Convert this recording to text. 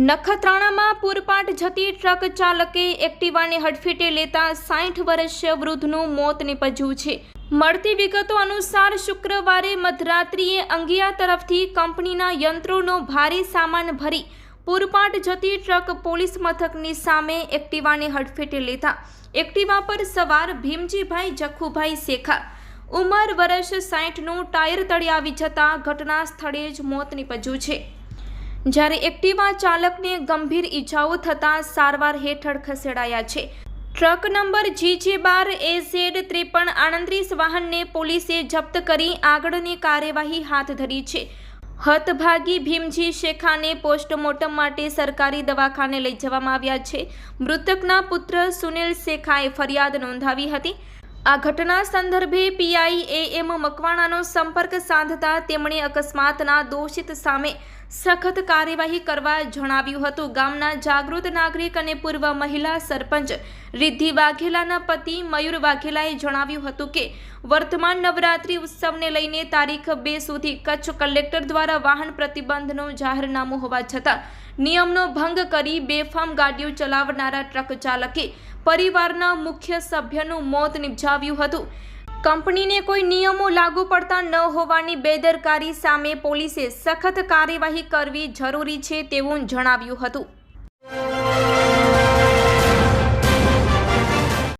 નખત્રાણામાં પૂરપાટ જતી ટ્રક ચાલકે એક્ટિવાને હડફેટે લેતા 60 વર્ષીય વૃદ્ધનું મોત નીપજ્યું છે। મળતી વિગતો અનુસાર શુક્રવારે મધરાત્રિએ અંગિયા તરફથી કંપનીના યંત્રોનો ભારે સામાન ભરી પૂરપાટ જતી ટ્રક પોલીસ મથકની સામે એક્ટિવાને હડફેટે લેતા એક્ટિવા પર સવાર ભીમજીભાઈ જખુભાઈ શેખા ઉંમર વર્ષ 60નું ટાયર તળે આવી જતા ઘટના સ્થળે જ મોત નીપજ્યું છે। જ્યારે એક્ટિવા ચાલકને ગંભીર ઈજાઓ થતાં સારવાર હેઠળ ખસેડાયા છે। ટ્રક નંબર GJ12AZ53 38 વાહનને પોલીસે જપ્ત કરી આગળની કાર્યવાહી હાથ ધરી છે। હતભાગી ભીમજી શેખાને પોસ્ટમોર્ટમ માટે સરકારી દવાખાને લઈ જવામાં આવ્યા છે। મૃતકના પુત્ર સુનિલ શેખાએ ફરિયાદ નોંધાવી હતી। આ ઘટના સંદર્ભે PI AM મકવાણાનો સંપર્ક સાધતા તેમણે અકસ્માતના દોષિત સામે સખત કાર્યવાહી કરવા જણાવ્યું હતું। ગામના જાગૃત નાગરિક અને પૂર્વ મહિલા સરપંચ રિદ્ધિ વાઘેલાના પતિ મયુર વાઘેલાએ જણાવ્યું હતું કે વર્તમાન નવરાત્રિ ઉત્સવને લઈને તારીખ 2 સુધી કચ્છ કલેક્ટર દ્વારા વાહન પ્રતિબંધનું જાહેરનામું હોવા છતાં નિયમનો ભંગ કરી બેફામ ગાડીઓ ચલાવનારા ટ્રક ચાલકે પરિવારના મુખ્ય સભ્યનું મોત નિપજાવ્યું હતું। કંપનીને કોઈ નિયમો લાગુ પડતા ન હોવાની બેદરકારી સામે પોલીસે સખત કાર્યવાહી કરવી જરૂરી છે તેવું જણાવ્યું હતું।